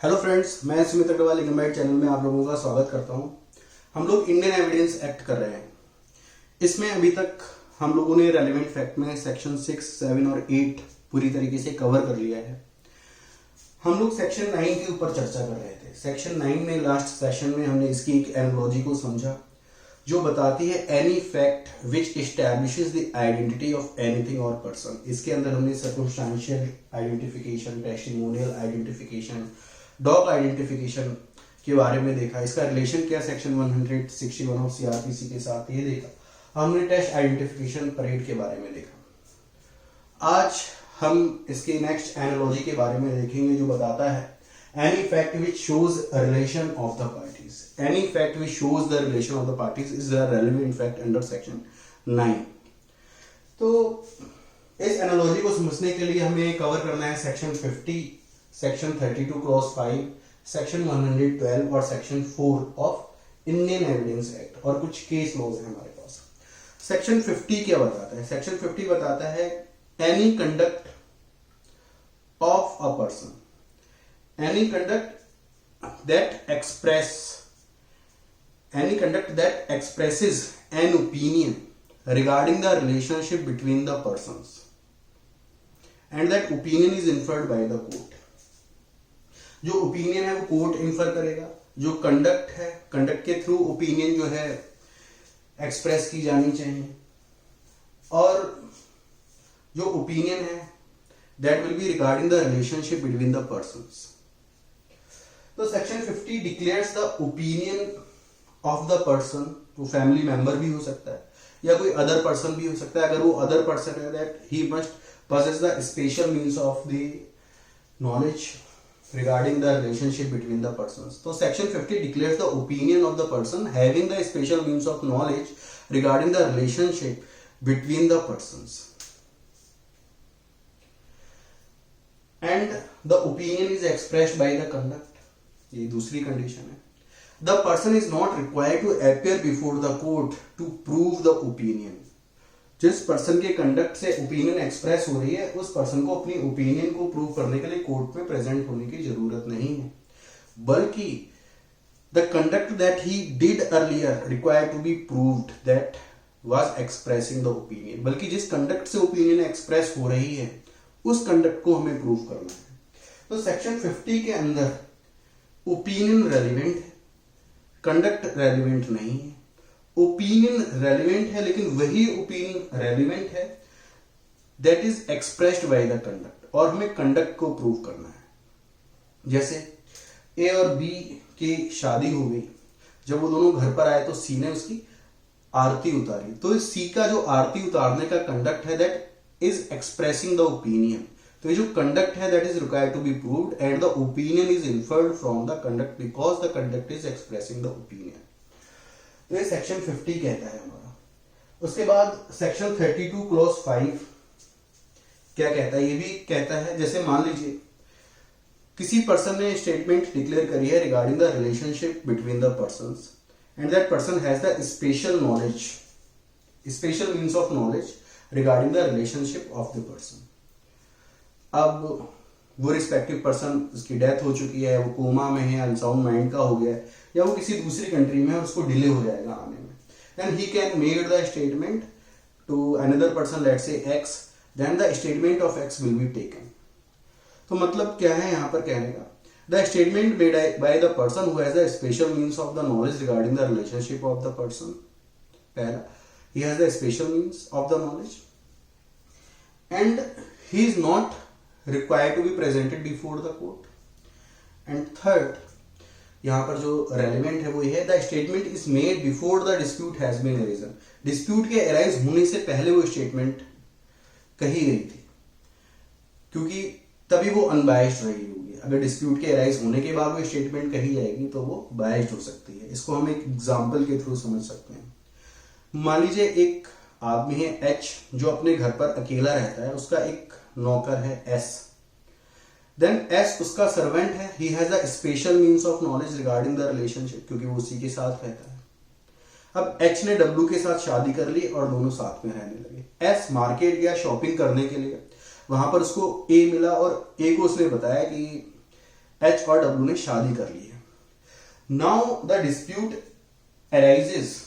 Hello friends, मैं Sumit Agarwal इग्नोमेट channel में आप लोगों का स्वागत करता हूं। हम लोग इंडियन एविडेंस एक्ट कर रहे हैं। इसमें अभी तक हम लोगों ने रेलेवेंट फैक्ट में सेक्शन 6, 7 और 8 पूरी तरीके से कवर कर लिया है। हम लोग सेक्शन 9 के ऊपर चर्चा कर रहे थे। सेक्शन 9 में लास्ट सेशन में हमने इसकी एक एनालॉजी को समझा जो बताती है any fact which establishes the identity of anything और पर्सन। इसके अंदर हमने circumstantial identification, testimonial identification, dog identification के बारे में देखा। इसका रिलेशन क्या सेक्शन 161 ऑफ सीआरपीसी के साथ ये देखा। हमने टेस्ट आइडेंटिफिकेशन परेड के बारे में देखा। आज हम इसके नेक्स्ट एनालॉजी के बारे में देखेंगे जो बताता है any fact which shows relation of the parties. Any fact which shows the relation of the parties is the relevant fact under section 9। तो इस एनालॉजी को समझने के लिए हमें कवर करना है सेक्शन 50, सेक्शन 32 क्लॉज 5, सेक्शन 112 और section 4 of Indian evidence act और कुछ केस लॉज है हमारे पास। सेक्शन 50 क्या बताता है? सेक्शन 50 बताता है any conduct of a person, any conduct that expresses an opinion regarding the relationship between the persons and that opinion is inferred by the court। जो ओपिनियन है वो कोर्ट इन्फर करेगा। जो कंडक्ट है, कंडक्ट के through opinion जो है express की जानी चाहिए और जो ओपिनियन है that will be regarding the relationship between the persons. तो section 50 declares the opinion of the person. वो फैमिली मेंबर भी हो सकता है या कोई अदर पर्सन भी हो सकता है। अगर वो अदर पर्सन है that he must possess the special means of the knowledge regarding the relationship between the persons। तो section 50 declares the opinion of the person having the special means of knowledge regarding the relationship between the persons and the opinion is expressed by the conduct। ये दूसरी condition है। The person is not required to appear before the court to prove the opinion। जिस person के conduct से opinion express हो रही है उस पर्सन को अपनी ओपिनियन को प्रूव करने के लिए कोर्ट में प्रेजेंट होने की जरूरत नहीं है, बल्कि the conduct that he did earlier required to be proved that was expressing the opinion. बल्कि जिस कंडक्ट से ओपिनियन एक्सप्रेस हो रही है उस कंडक्ट को हमें प्रूव करना है। तो सेक्शन 50 के अंदर ओपिनियन रेलिवेंट है, कंडक्ट रेलिवेंट नहीं है। ओपिनियन रेलिवेंट है लेकिन वही ओपिनियन रेलिवेंट है that is expressed by the conduct और हमें कंडक्ट को प्रूव करना है। जैसे ए और बी की शादी हो गई, जब वो दोनों घर पर आए तो सी ने उसकी आरती उतारी। तो सी का जो आरती उतारने का कंडक्ट है that is expressing the opinion. तो ये जो कंडक्ट है that is required to be proved and the opinion is inferred from the conduct because the conduct is expressing the opinion. तो ये सेक्शन 50 कहता है हमारा। उसके बाद सेक्शन 32 क्लॉज 5 क्या कहता है? ये भी कहता है जैसे मान लीजिए किसी पर्सन ने स्टेटमेंट डिक्लेयर करी है regarding the relationship between the persons and that person has the special knowledge, special means of knowledge regarding the relationship of the person. अब वो रिस्पेक्टिव पर्सन, उसकी डेथ हो चुकी है, वो कोमा में है, अनसाउंड माइंड का हो गया है या वो किसी दूसरी कंट्री में है, उसको डिले हो जाएगा आने में, then he can made the statement to another person, let's say X, then the statement of X will be taken. तो मतलब क्या है यहाँ पर कहने का? The statement made by the person who has the special means of the knowledge regarding the relationship of the person. पहला, he has the special means of the knowledge and he is not required to be presented before the court। and third, यहाँ पर जो relevant है वो ये है, the statement is made before the dispute has been arisen। dispute के arise होने से पहले वो statement कही गई थी क्योंकि तभी वो unbiased रही होगी। अगर dispute के arise होने के बाद वो statement कही जाएगी तो वो biased हो सकती है। इसको हम एक example के थ्रू समझ सकते हैं। मान लीजिए एक आदमी है एच जो अपने घर पर अकेला रहता है, उसका एक नौकर है एस, देन एस उसका सर्वेंट है, he has a special means of knowledge regarding the relationship क्योंकि वो उसी के साथ रहता है। अब एच ने डब्ल्यू के साथ शादी कर ली और दोनों साथ में रहने लगे। एस मार्केट गया शॉपिंग करने के लिए, वहां पर उसको ए मिला और ए को उसने बताया कि एच और डब्ल्यू ने शादी कर ली है। Now the dispute arises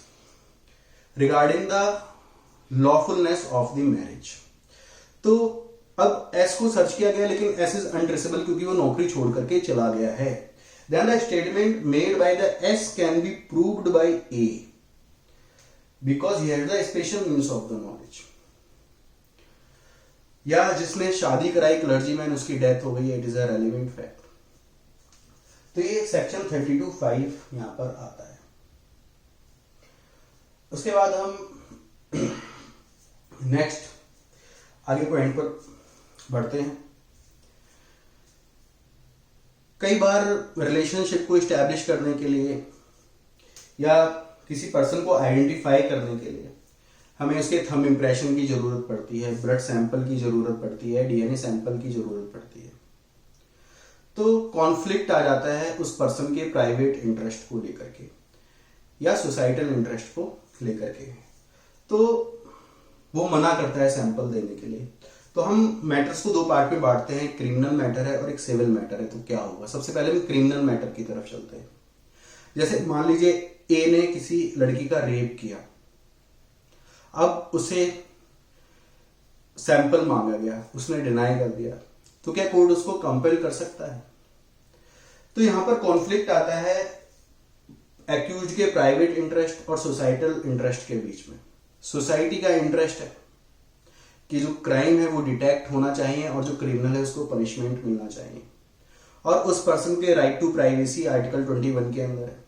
regarding the lawfulness of the marriage. तो अब एस को सर्च किया गया, लेकिन एस इज अनट्रेसेबल क्योंकि वो नौकरी छोड़ करके चला गया है। Then the statement made by the S can be proved by A because he had the special means of the knowledge. या जिसने शादी कराई क्लर्जीमैन, उसकी डेथ हो गई, it is a relevant fact. तो ये सेक्शन 32(5) यहां पर आता है। उसके बाद हम नेक्स्ट आगे पॉइंट पर बढ़ते हैं। कई बार रिलेशनशिप को इस्टेब्लिश करने के लिए या किसी पर्सन को आइडेंटिफाई करने के लिए हमें उसके थंब इंप्रेशन की जरूरत पड़ती है, ब्लड सैंपल की जरूरत पड़ती है, डीएनए सैंपल की जरूरत पड़ती है। तो कॉन्फ्लिक्ट आ जाता है उस पर्सन के प्राइवेट इंटरेस्ट को लेकर के या सोसाइटल इंटरेस्ट को लेकर के, तो वो मना करता है सैंपल देने के लिए। तो हम मैटर्स को दो पार्ट में बांटते हैं, क्रिमिनल मैटर है और एक सिविल मैटर है। तो क्या होगा, सबसे पहले हम क्रिमिनल मैटर की तरफ चलते हैं। जैसे मान लीजिए ए ने किसी लड़की का रेप किया, अब उसे सैंपल मांगा गया, उसने डिनाई कर दिया, तो क्या कोर्ट उसको कंपेल कर सकता है? तो यहां पर कॉन्फ्लिक्ट आता है एक्यूज्ड के प्राइवेट इंटरेस्ट और सोसाइटल इंटरेस्ट के बीच में। सोसाइटी का इंटरेस्ट है कि जो क्राइम है वो डिटेक्ट होना चाहिए और जो क्रिमिनल है उसको पनिशमेंट मिलना चाहिए, और उस पर्सन के राइट टू प्राइवेसी आर्टिकल 21 के अंदर है।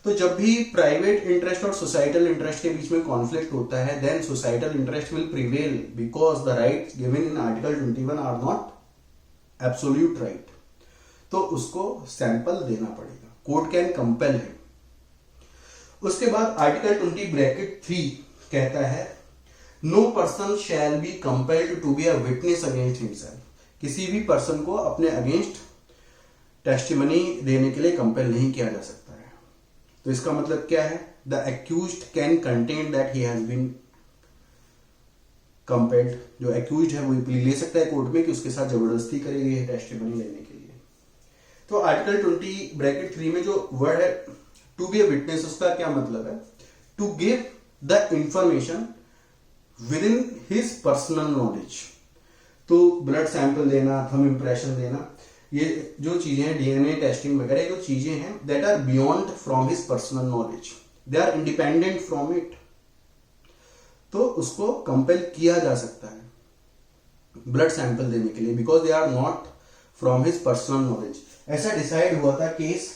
तो जब भी प्राइवेट इंटरेस्ट और सोसाइटल इंटरेस्ट के बीच में कॉन्फ्लिक्ट होता है, then societal interest will prevail because the rights given in article 21 are not absolute right. तो उसको सैंपल देना पड़ेगा, कोर्ट कैन कंपेल हिम। उसके बाद आर्टिकल 20(3) कहता है no person shall be compelled to be a witness against himself. किसी भी पर्सन को अपने अगेंस्ट टेस्टिमनी देने के लिए कंपेल नहीं किया जा सकता है। तो इसका मतलब क्या है, the accused can contend that he has been compelled. जो एक्यूज्ड है वो प्ली ले सकता है कोर्ट में कि उसके साथ जबरदस्ती करेगी है टेस्टिमनी लेने के लिए। तो आर्टिकल 20(3) में जो वर्ड है टू बी अ विटनेस, उसका क्या मतलब है, to give the information within his personal knowledge. तो ब्लड सैंपल देना, थंब इंप्रेशन देना, ये जो चीजें हैं, डीएनए टेस्टिंग वगैरह, जो चीजें हैं that are beyond from his personal knowledge, they are independent from it, तो उसको कंपेल किया जा सकता है ब्लड सैंपल देने के लिए because they are not from his personal knowledge. ऐसा डिसाइड हुआ था case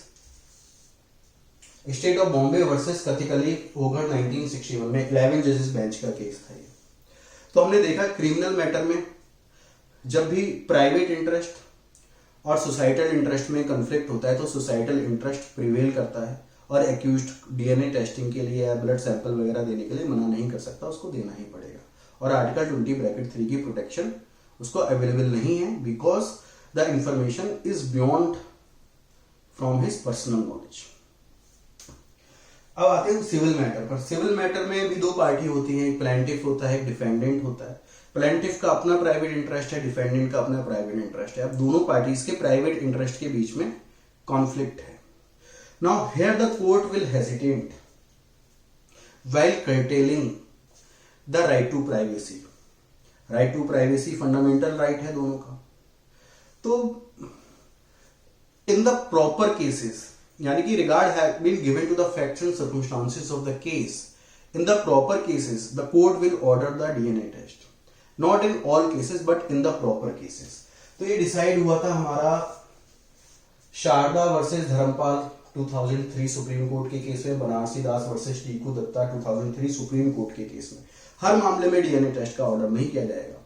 state of Bombay versus Kathikalu ओघर 1961 में, 11 जजेस बेंच का केस था ये। तो हमने देखा क्रिमिनल मैटर में जब भी प्राइवेट इंटरेस्ट और सोसाइटल इंटरेस्ट में कन्फ्लिक्ट होता है तो सोसाइटल इंटरेस्ट प्रिवेल करता है और एक्यूज्ड डीएनए टेस्टिंग के लिए या ब्लड सैंपल वगैरह देने के लिए मना नहीं कर सकता, उसको देना ही पड़ेगा। और आर्टिकल 20(3) की प्रोटेक्शन उसको अवेलेबल नहीं है because the information is beyond from his personal knowledge. अब आते हैं सिविल मैटर पर। सिविल मैटर में भी दो पार्टी होती है, एक प्लेंटिफ होता है, एक डिफेंडेंट होता है। प्लेंटिफ का अपना प्राइवेट इंटरेस्ट है, डिफेंडेंट का अपना प्राइवेट इंटरेस्ट है। अब दोनों पार्टीज के प्राइवेट इंटरेस्ट के बीच में कॉन्फ्लिक्ट है। Now here the court will hesitate while curtailing the right to privacy. Right to privacy fundamental right है दोनों का। तो इन द प्रॉपर केसेस, यानी कि regard has been given to the facts and circumstances of the case, in the proper cases the court will order the DNA test, not in all cases but in the proper cases। तो ये decide हुआ था हमारा Sharda versus Dharmpal 2003 supreme court के case में, Banarasi Das versus Tikku Datta 2003 supreme court के case में। हर मामले में डीएनए टेस्ट का ऑर्डर नहीं किया जाएगा,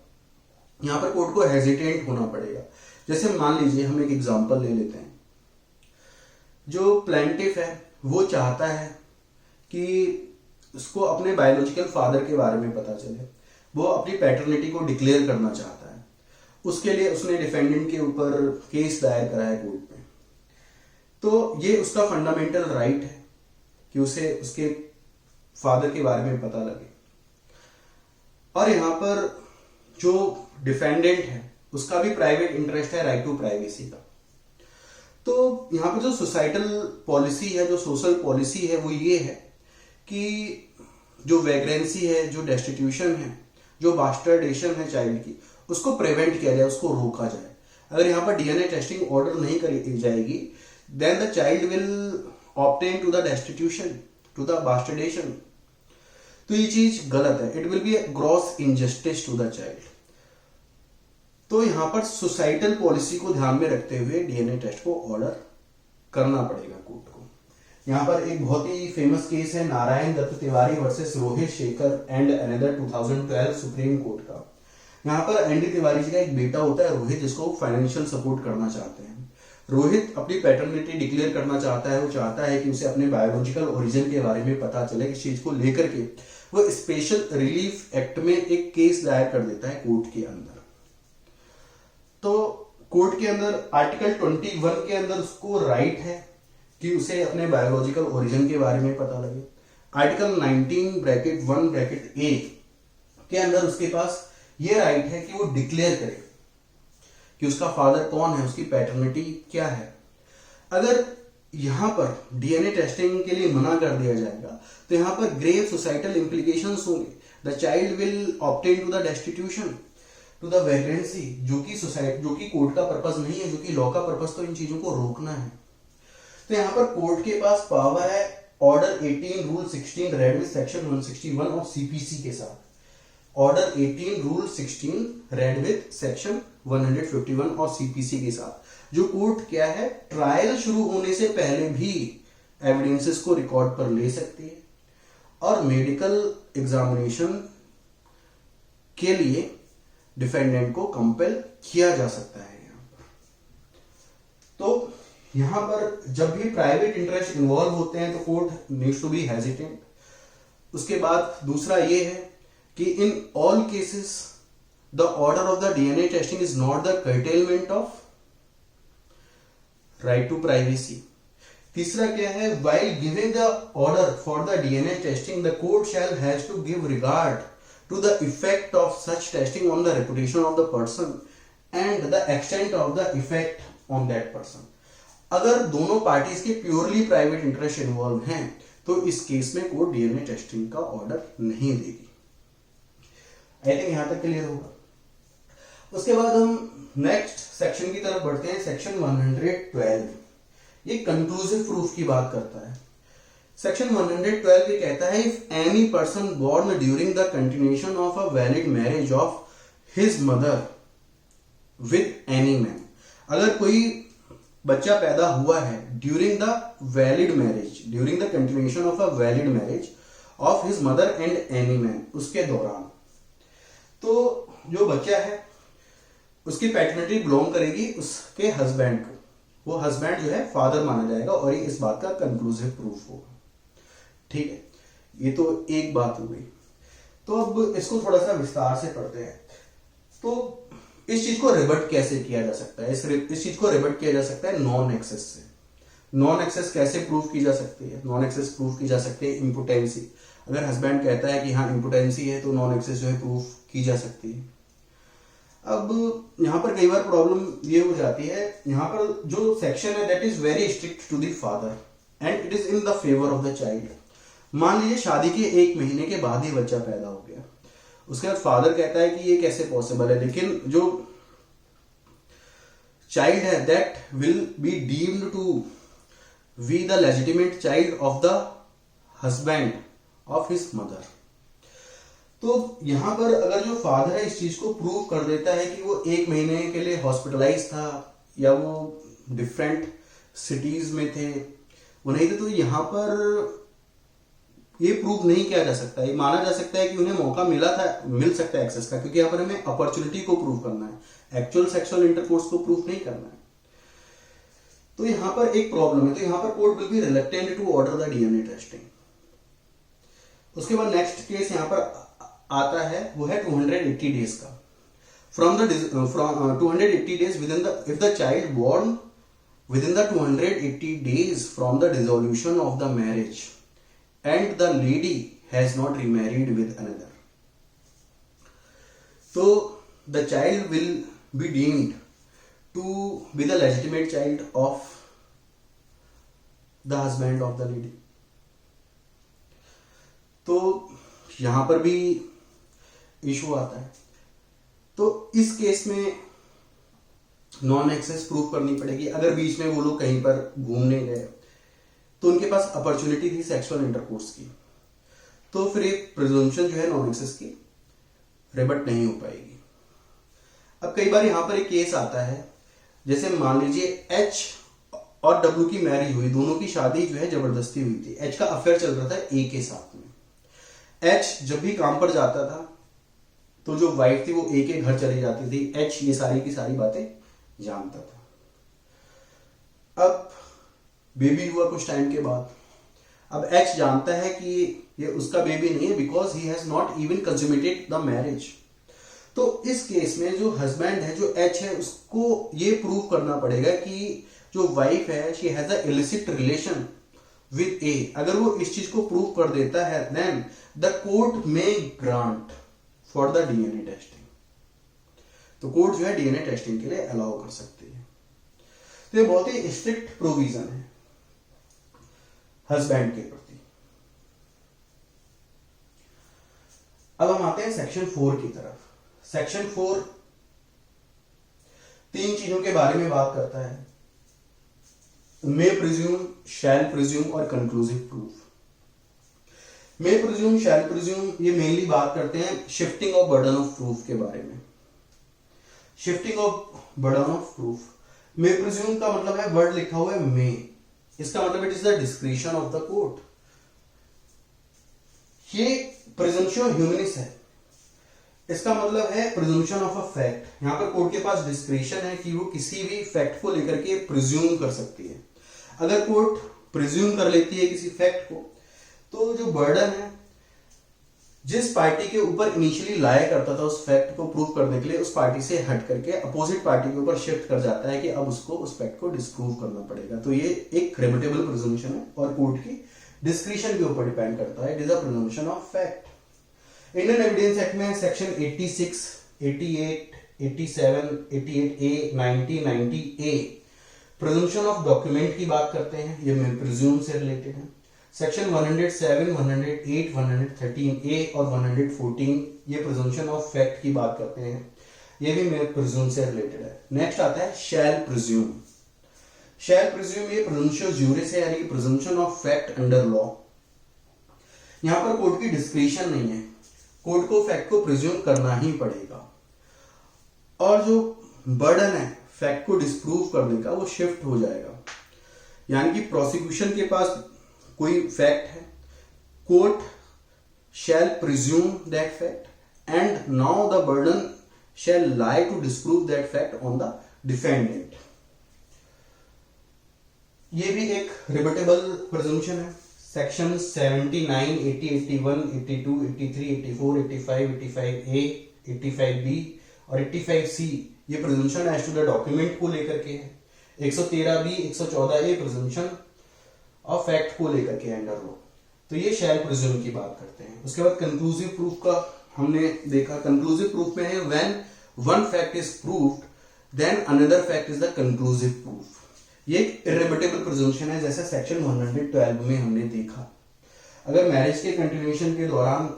यहां पर कोर्ट को हेजिटेट होना पड़ेगा। जैसे मान लीजिए हम एक एग्जांपल ले लेते हैं, जो प्लेंटिफ है वो चाहता है कि उसको अपने बायोलॉजिकल फादर के बारे में पता चले, वो अपनी पैटर्निटी को डिक्लेयर करना चाहता है। उसके लिए उसने डिफेंडेंट के ऊपर केस दायर करा है कोर्ट में। तो ये उसका फंडामेंटल राइट है कि उसे उसके फादर के बारे में पता लगे। और यहां पर जो डिफेंडेंट है उसका भी प्राइवेट इंटरेस्ट है राइट टू प्राइवेसी का। तो यहाँ पर जो सोसाइटल पॉलिसी है, जो सोशल पॉलिसी है, वो ये है कि जो वैग्रेंसी है, जो डेस्टिट्यूशन है, जो बास्टर्डेशन है चाइल्ड की, उसको प्रिवेंट किया जाए, उसको रोका जाए। अगर यहाँ पर डीएनए टेस्टिंग ऑर्डर नहीं करी जाएगी, then the child will obtain to the destitution, to the bastardisation. तो ये चीज गलत है। It will be gross injustice to the child. तो यहाँ पर सोसाइटल पॉलिसी को ध्यान में रखते हुए डीएनए टेस्ट को ऑर्डर करना पड़ेगा कोर्ट को। यहाँ पर एक बहुत ही फेमस केस है Narayan Dutt Tiwari versus Rohit Shekhar and another 2012 Supreme Court का। यहाँ पर एनडी तिवारी जी का एक बेटा होता है रोहित, जिसको फाइनेंशियल सपोर्ट करना चाहते हैं। रोहित अपनी पैटर्निटी डिक्लेयर करना चाहता है। वो चाहता है कि उसे अपने बायोलॉजिकल ओरिजिन के बारे में पता चले। इस चीज को लेकर के वो स्पेशल रिलीफ एक्ट में एक केस दायर कर देता है कोर्ट के अंदर। तो कोर्ट के अंदर आर्टिकल 21 के अंदर उसको राइट है कि उसे अपने बायोलॉजिकल ओरिजिन के बारे में पता लगे। आर्टिकल 19(1)(a के अंदर उसके पास ये राइट है कि वो डिक्लेयर करे कि उसका फादर कौन है, उसकी पैटर्निटी क्या है। अगर यहां पर डीएनए टेस्टिंग के लिए मना कर दिया जाएगा तो यहां पर ग्रेव सोसाइटल इंप्लीकेशंस होंगे। The child will obtain to the destitution, to the vagrancy, जो कि कोर्ट का पर्पस नहीं है, जो कि लॉ का पर्पस तो इन चीजों को रोकना है। तो यहाँ पर कोर्ट के पास पावर है order 18 rule 16 read with section 161 और सीपीसी के साथ। Order 18 rule 16 read with section 151 और सीपीसी के साथ, जो कोर्ट क्या है, ट्रायल शुरू होने से पहले भी एविडेंसेस को रिकॉर्ड पर ले सकती है और मेडिकल एग्जामिनेशन के लिए डिफेंडेंट को कंपेल किया जा सकता है। तो यहां पर जब भी प्राइवेट इंटरेस्ट इन्वॉल्व होते हैं तो court needs to be hesitant. उसके बाद दूसरा ये है कि in all cases the order of the DNA testing is not the curtailment of right to privacy. तीसरा क्या है, while giving the order for the DNA testing the court shall has to give regard to the effect of such testing on the reputation of the person and the extent of the effect on that person। अगर दोनों parties के purely private interest involve हैं तो इस case में court DNA testing का order नहीं देगी। आई थिंक यहां तक क्लियर होगा। उसके बाद हम नेक्स्ट सेक्शन की तरफ बढ़ते हैं। सेक्शन 112 ये कंक्लूसिव प्रूफ की बात करता है। सेक्शन 112 ये कहता है, if any person born during the continuation of a valid marriage of his mother with any man, अगर कोई बच्चा पैदा हुआ है during the valid marriage, during the continuation of a valid marriage of his mother and any man, उसके दौरान, तो जो बच्चा है उसकी पैटर्निटी बिलोंग करेगी उसके हस्बैंड को। वो हस्बैंड जो है फादर माना जाएगा और ये इस बात का कंक्लूसिव प्रूफ होगा। ठीक है, ये तो एक बात हो गई। तो अब इसको थोड़ा सा विस्तार से पढ़ते हैं। तो इस चीज को रिबट कैसे किया जा सकता है? इस चीज को रिबट किया जा सकता है नॉन एक्सेस से। नॉन एक्सेस कैसे प्रूफ की जा सकती है? नॉन एक्सेस प्रूफ की जा सकती है इम्पोटेंसी। अगर हस्बैंड कहता है कि हाँ इम्पोटेंसी है तो नॉन एक्सेस जो है प्रूफ की जा सकती है। अब यहां पर कई बार प्रॉब्लम ये हो जाती है, यहां पर जो सेक्शन है that is very strict to the father and it is in the favour of the child. मान लीजिए शादी के 1 महीने के बाद ही बच्चा पैदा हो गया, उसके बाद फादर कहता है कि ये कैसे पॉसिबल है, लेकिन जो चाइल्ड है that will be deemed to be the legitimate child of the husband of his mother. तो यहां पर अगर जो फादर है इस चीज को प्रूव कर देता है कि वो 1 महीने के लिए हॉस्पिटलाइज था या वो डिफरेंट सिटीज में थे, वो नहीं थे, तो यहां पर ये प्रूव नहीं किया जा सकता। ये माना जा सकता है कि उन्हें मौका मिला था, मिल सकता है एक्सेस का, क्योंकि यहां पर हमें अपॉर्चुनिटी को प्रूव करना है, एक्चुअल सेक्सुअल इंटरकोर्स को प्रूव नहीं करना है। तो यहां पर एक प्रॉब्लम है, तो यहां पर court will be reluctant to order the DNA testing. उसके बाद नेक्स्ट केस यहां पर आता है, वो है 280 डेज का। From 280 days within the, if the child born within the 280 days from the dissolution of the marriage and the lady has not remarried with another, so the child will be deemed to be the legitimate child of the husband of the lady. तो यहां पर भी issue आता है। तो इस case में non access proof करनी पड़ेगी। अगर बीच में वो लोग कहीं पर घूमने गए तो उनके पास अपॉर्चुनिटी थी सेक्सुअल इंटरकोर्स की, तो फिर एक प्रिजम्पशन जो है नॉन एक्सेस की रिबट नहीं हो पाएगी। अब कई बार यहां पर एक केस आता है, जैसे मान लीजिए एच और डब्ल्यू की मैरिज हुई, दोनों की शादी जो है जबरदस्ती हुई थी। एच का अफेयर चल रहा था ए के साथ में। एच जब भी काम पर जाता था तो जो वाइफ थी वो ए के घर चली जाती थी। एच ये सारी की सारी बातें जानता था। अब बेबी हुआ कुछ टाइम के बाद। अब एच जानता है कि ये उसका बेबी नहीं है, because he has not even consummated the marriage. तो इस केस में जो हस्बैंड है, जो एच है, उसको ये प्रूव करना पड़ेगा कि जो वाइफ है she has a illicit relation with a. अगर वो इस चीज को प्रूव कर देता है, देन द कोर्ट में grant for the DNA testing. तो कोर्ट जो है डीएनए टेस्टिंग के लिए अलाउ कर सकती है। तो ये बहुत ही स्ट्रिक्ट प्रोविजन है हस्बैंड के प्रति। अब हम आते हैं सेक्शन 4 की तरफ। सेक्शन 4 तीन चीजों के बारे में बात करता है, मे प्रिज्यूम, शैल प्रिज्यूम और कंक्लूसिव प्रूफ। मे प्रिज्यूम, शैल प्रिज्यूम, ये मेनली बात करते हैं shifting of burden of proof के बारे में। Shifting of burden of proof. May presume का मतलब है, वर्ड लिखा हुआ है मे, इसका मतलब it is the discretion of the court. ये प्रिजम्पशन ह्यूमनिस है, इसका मतलब है प्रिजम्पशन ऑफ अ फैक्ट। यहां पर कोर्ट के पास डिस्क्रिशन है कि वो किसी भी फैक्ट को लेकर के प्रिज्यूम कर सकती है। अगर कोर्ट प्रिज्यूम कर लेती है किसी फैक्ट को, तो जो बर्डन है जिस पार्टी के ऊपर इनिशियली लाया करता था उस फैक्ट को प्रूव करने के लिए, उस पार्टी से हट करके अपोजिट पार्टी के ऊपर शिफ्ट कर जाता है कि अब उसको उस फैक्ट को डिस्प्रूव करना पड़ेगा। तो ये एक रिबटेबल प्रिजम्पशन है और कोर्ट की डिस्क्रिशन के ऊपर डिपेंड करता है। It is a presumption of fact. Indian evidence act में section 86, 88, 87, 88A, 90, 90A presumption of document की बात करते हैं, ये प्रिज्यूम से रिलेटेड है। सेक्शन 107, 108, 113A और 114 ये प्रिजम्पशन ऑफ फैक्ट की बात करते हैं, ये भी मेरे प्रिज्यूम से रिलेटेड है। नेक्स्ट आता है शैल प्रिज्यूम। शैल प्रिज्यूम ये प्रिजम्पशन ज्यूरिस है, यानी कि presumption of fact under law. यहां पर कोर्ट की डिस्क्रिशन नहीं है, कोर्ट को फैक्ट को प्रिज्यूम करना ही पड़ेगा। और जो बर्डन है फैक्ट को डिस्प्रूव करने का, वो शिफ्ट हो जाएगा। यानी कि प्रोसिक्यूशन के पास कोई फैक्ट है, court shall presume that fact and now the burden shall lie to disprove that fact on the defendant. ये भी एक रिबटेबल प्रिजम्पशन है। सेक्शन 79, 80, 81, 82, 83, 84, 85, 85A, 85B और 85C ये presumption as to the document को लेकर के है। 113B, 114A प्रिजम्पशन और फैक्ट को लेकर के अंडर लॉ। तो ये शैल प्रिज्यूम की बात करते हैं। उसके बाद कंक्लूसिव प्रूफ का हमने देखा। कंक्लूसिव प्रूफ में है when one fact is proved then another fact is the conclusive proof. ये एक इररिबटेबल प्रिजम्पशन है, जैसे सेक्शन 112 में हमने देखा। अगर मैरिज के कंटिन्यूएशन के दौरान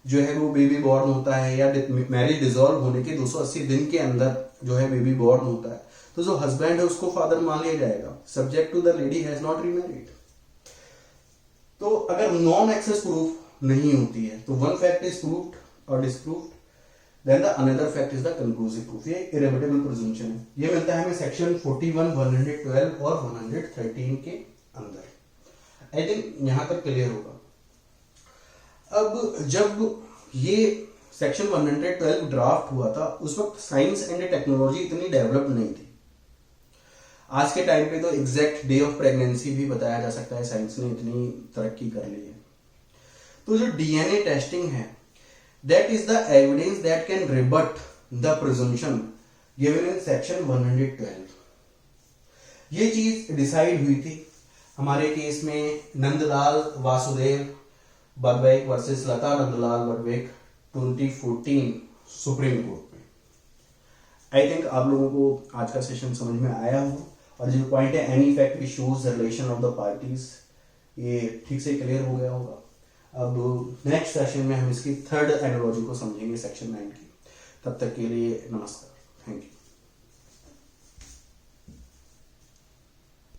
जो है वो बेबी बॉर्न होता है, या मैरिज डिसॉल्व होने के 280 दिन के अंदर जो है बेबी बॉर्न होता है, तो जो हस्बैंड है उसको फादर मान लिया जाएगा, subject to the lady has not remarried. तो अगर नॉन एक्सेस प्रूफ नहीं होती है तो वन फैक्ट इज प्रूव्ड और disproved, then the another fact is the conclusive proof. ये इररिबटेबल प्रिजम्पशन है। ये मिलता है हमें सेक्शन 41, 112 और 113 के अंदर। आई थिंक यहां तक क्लियर होगा। अब जब ये सेक्शन 112 ड्राफ्ट हुआ था, उस वक्त साइंस एंड टेक्नोलॉजी इतनी डेवलप नहीं थी। आज के टाइम पे तो एग्जैक्ट डे ऑफ प्रेगनेंसी भी बताया जा सकता है, साइंस ने इतनी तरक्की कर ली है। तो जो डीएनए टेस्टिंग है, that is the evidence that can रिबट the presumption given in section 112। ये चीज डिसाइड हुई थी हमारे केस में नंदलाल वासुदेव बर्डविक वर्सेस लता नंदलाल बर्डविक 2014 सुप्रीम कोर्ट में। आई थिंक आप लोगों को आज का सेशन समझ में आया हो और जो पॉइंट है any fact which shows the relation of the parties, ये ठीक से क्लियर हो गया होगा। अब नेक्स्ट सेशन में हम इसकी थर्ड एनालॉजी को समझेंगे सेक्शन 9 की। तब तक के लिए नमस्कार, थैंक यू।